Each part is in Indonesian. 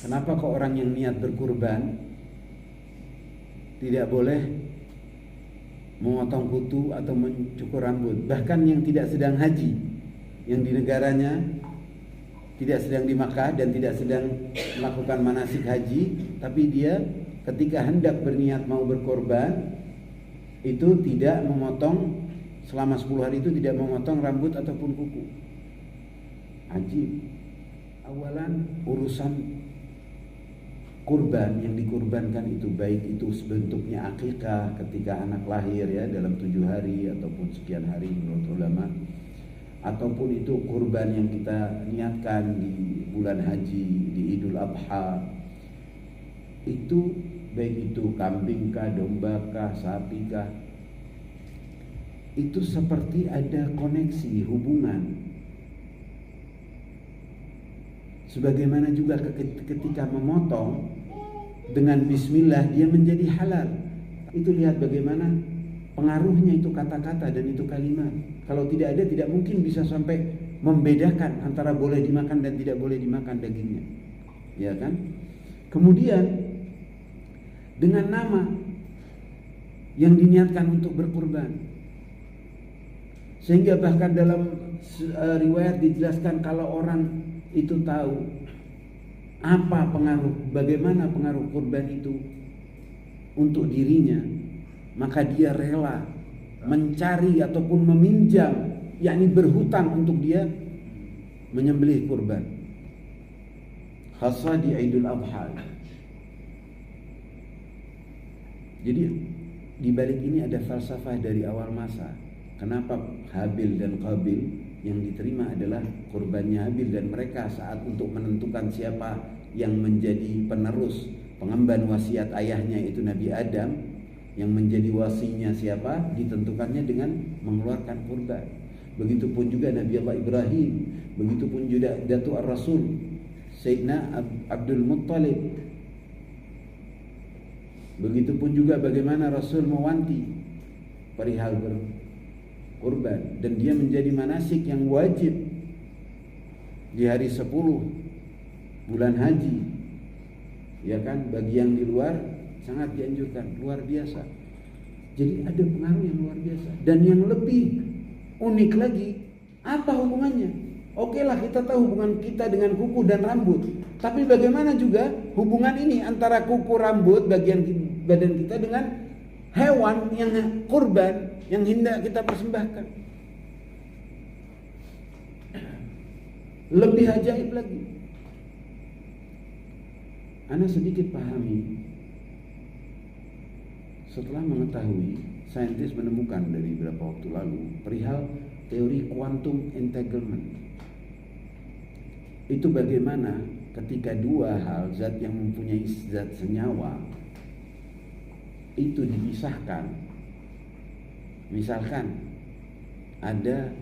Kenapa kok orang yang niat berkurban tidak boleh memotong kutu atau mencukur rambut? Bahkan yang tidak sedang haji, yang di negaranya tidak sedang di Makkah dan tidak sedang melakukan manasik haji, tapi dia ketika hendak berniat mau berkorban itu tidak memotong, selama 10 hari itu tidak memotong rambut ataupun kuku. Ajib. Awalan urusan kurban yang dikurbankan itu, baik itu bentuknya akikah ketika anak lahir ya dalam 7 hari ataupun sekian hari menurut ulama, ataupun itu kurban yang kita niatkan di bulan haji, di Idul Adha, itu baik itu kambing kah, domba kah, sapi kah, itu seperti ada koneksi hubungan. Sebagaimana juga ketika memotong dengan bismillah dia menjadi halal. Itu lihat bagaimana pengaruhnya itu kata-kata dan itu kalimat. Kalau tidak ada, tidak mungkin bisa sampai membedakan antara boleh dimakan dan tidak boleh dimakan dagingnya. Ya kan? Kemudian dengan nama yang diniatkan untuk berkurban, sehingga bahkan dalam riwayat dijelaskan kalau orang itu tahu apa pengaruh, bagaimana pengaruh kurban itu untuk dirinya, maka dia rela mencari ataupun meminjam, yakni berhutang untuk dia menyembelih kurban. Khasa di Idul Adha. Jadi di balik ini ada falsafah dari awal masa. Kenapa Habil dan Qabil yang diterima adalah kurbannya Habil, dan mereka saat untuk menentukan siapa yang menjadi penerus pengemban wasiat ayahnya itu Nabi Adam, yang menjadi wasinya siapa ditentukannya dengan mengeluarkan kurban. Begitupun juga Nabi Allah Ibrahim, begitupun juga Datuk Ar-Rasul Sayyidina Abdul Muttalib, begitupun juga bagaimana Rasul mewanti perihal kurban, dan dia menjadi manasik yang wajib di hari 10 bulan haji, ya kan, bagi yang di luar sangat dianjurkan, luar biasa. Jadi ada pengaruh yang luar biasa. Dan yang lebih unik lagi, apa hubungannya? Oke lah, kita tahu hubungan kita dengan kuku dan rambut, tapi bagaimana juga hubungan ini antara kuku, rambut, bagian badan kita dengan hewan yang kurban yang hendak kita persembahkan? Lebih ajaib lagi. Ana sedikit pahami setelah mengetahui, saintis menemukan dari beberapa waktu lalu perihal teori quantum entanglement. Itu bagaimana ketika dua hal, zat yang mempunyai zat senyawa itu dipisahkan. Misalkan ada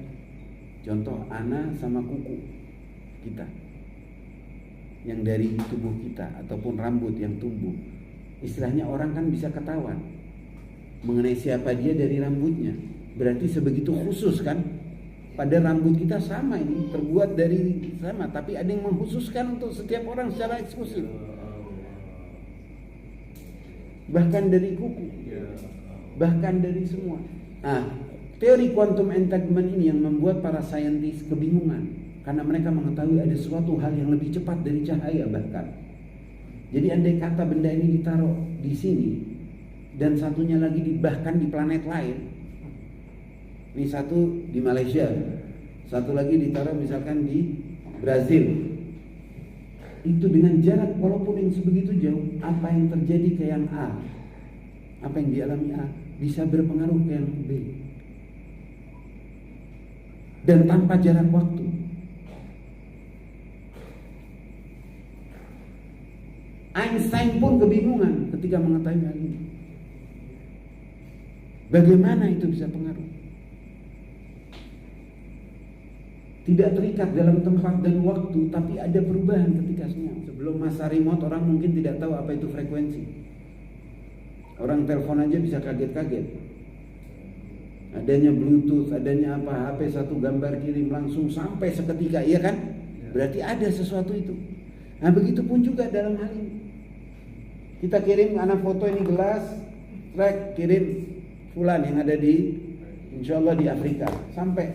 contoh ana sama kuku kita yang dari tubuh kita, ataupun rambut yang tumbuh. Istilahnya orang kan bisa ketahuan mengenai siapa dia dari rambutnya. Berarti sebegitu khusus kan? Pada rambut kita sama, ini terbuat dari sama, tapi ada yang mengkhususkan untuk setiap orang secara eksklusif. Bahkan dari kuku, bahkan dari semua. Teori quantum entanglement ini yang membuat para saintis kebingungan, karena mereka mengetahui ada suatu hal yang lebih cepat dari cahaya bahkan. Jadi andai kata benda ini ditaruh di sini dan satunya lagi bahkan di planet lain, ini satu di Malaysia, satu lagi ditaruh misalkan di Brazil, itu dengan jarak walaupun yang sebegitu jauh, apa yang terjadi ke yang A, apa yang dialami A bisa berpengaruh ke yang B, dan tanpa jarak waktu. Einstein pun kebingungan ketika mengetahui hal ini. Bagaimana itu bisa pengaruh? Tidak terikat dalam tempat dan waktu, tapi ada perubahan ketika senyap. Sebelum masa remote, orang mungkin tidak tahu apa itu frekuensi. Orang telepon aja bisa kaget-kaget. Adanya Bluetooth, adanya apa, HP satu gambar kirim langsung sampai seketika, iya kan? Berarti ada sesuatu itu. Nah begitupun juga dalam hal ini. Kita kirim anak foto ini gelas, track kirim fulan yang ada di insya Allah di Afrika, sampai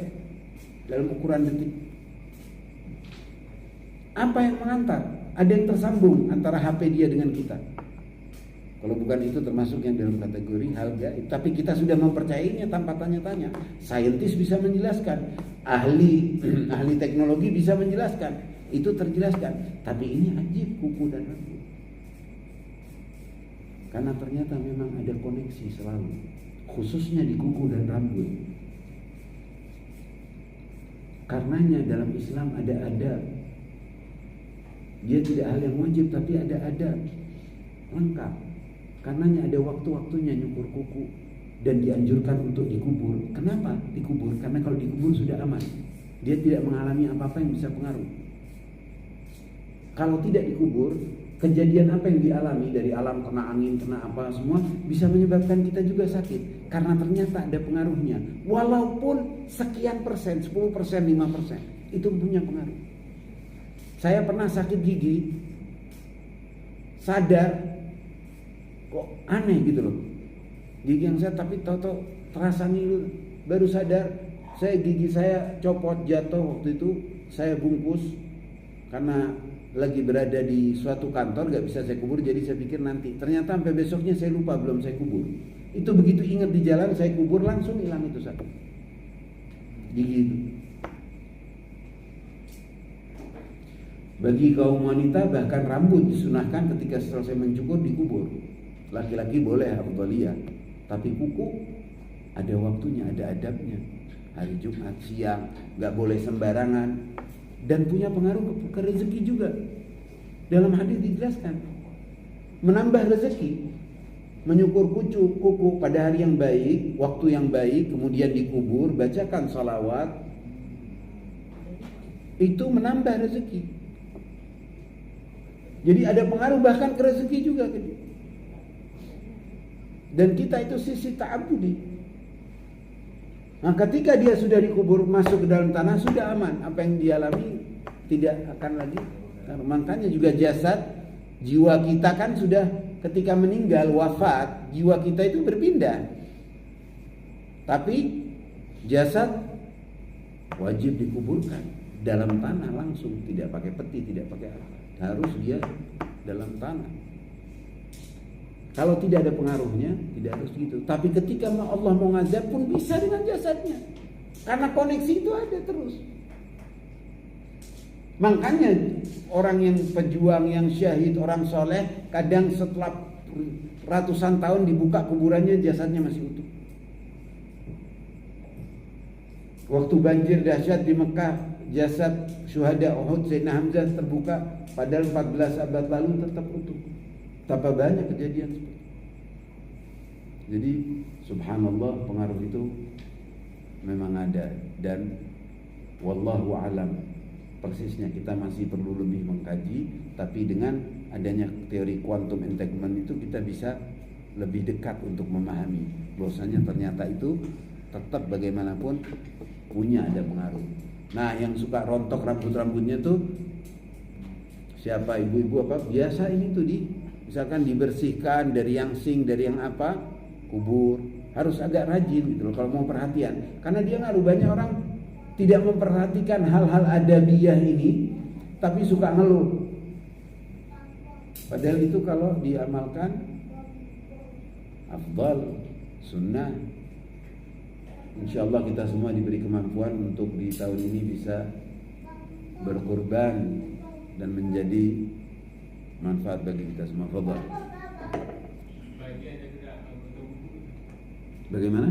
dalam ukuran detik. Apa yang mengantar? Ada yang tersambung antara HP dia dengan kita. Kalau bukan itu termasuk yang dalam kategori hal gaib. Tapi kita sudah mempercayainya tanpa tanya-tanya. Saintis bisa menjelaskan, ahli teknologi bisa menjelaskan, itu terjelaskan. Tapi ini ajib kuku dan rambut. Karena ternyata memang ada koneksi selalu, khususnya di kuku dan rambut. Karenanya dalam Islam ada adab. Dia tidak hal yang wajib, tapi ada adab lengkap. Karenanya ada waktu-waktunya nyukur kuku dan dianjurkan untuk dikubur. Kenapa dikubur? Karena kalau dikubur sudah aman. Dia tidak mengalami apa-apa yang bisa pengaruh. Kalau tidak dikubur, kejadian apa yang dialami dari alam, kena angin, kena apa semua bisa menyebabkan kita juga sakit. Karena ternyata ada pengaruhnya. Walaupun sekian persen, 10%, 5%, itu punya pengaruh. Saya pernah sakit gigi, sadar kok aneh gitu loh. Gigi yang saya tapi tahu-tahu terasa ngilu, baru sadar gigi saya copot jatuh waktu itu, saya bungkus karena lagi berada di suatu kantor gak bisa saya kubur, jadi saya pikir nanti. Ternyata sampai besoknya saya lupa belum saya kubur. Itu begitu ingat di jalan saya kubur langsung hilang itu sakit gigi itu. Bagi kaum wanita bahkan rambut disunahkan ketika selesai mencukur dikubur. Laki-laki boleh afdhaliyah, tapi kuku ada waktunya, ada adabnya. Hari Jumat siang gak boleh sembarangan. Dan punya pengaruh ke rezeki juga. Dalam hadis dijelaskan, menambah rezeki, menyukur kuku pada hari yang baik, waktu yang baik, kemudian dikubur, bacakan salawat, itu menambah rezeki. Jadi ada pengaruh bahkan ke rezeki juga. Dan kita itu sisi ta'abudi. Nah ketika dia sudah dikubur masuk ke dalam tanah sudah aman, apa yang dialami tidak akan lagi. Makanya juga jasad, jiwa kita kan sudah ketika meninggal wafat, jiwa kita itu berpindah. Tapi jasad wajib dikuburkan dalam tanah langsung, tidak pakai peti, tidak pakai apa. Harus dia dalam tanah. Kalau tidak ada pengaruhnya, tidak harus gitu. Tapi ketika Allah mau ngazab pun bisa dengan jasadnya. Karena koneksi itu ada terus. Makanya orang yang pejuang, yang syahid, orang soleh, kadang setelah ratusan tahun dibuka kuburannya, jasadnya masih utuh. Waktu banjir dahsyat di Mekah, jasad syuhada Uhud Sayyidina Hamzah terbuka, padahal 14 abad lalu tetap utuh. Betapa banyak kejadian seperti itu. Jadi subhanallah, pengaruh itu memang ada. Dan wallahu alam, persisnya kita masih perlu lebih mengkaji. Tapi dengan adanya teori quantum entanglement itu kita bisa lebih dekat untuk memahami bahwasanya ternyata itu tetap bagaimanapun punya ada pengaruh. Nah yang suka rontok rambut-rambutnya tuh siapa, ibu-ibu apa, biasa ini tuh misalkan dibersihkan dari yang sing, dari yang apa, kubur. Harus agak rajin gitu loh kalau mau perhatian. Karena dia ngaruh, banyak orang tidak memperhatikan hal-hal adabiyah ini, tapi suka ngeluh. Padahal itu kalau diamalkan afdal, sunnah. InsyaAllah kita semua diberi kemampuan untuk di tahun ini bisa berkorban dan menjadi manfaat bagi kita semua. Fadhal. Bagaimana?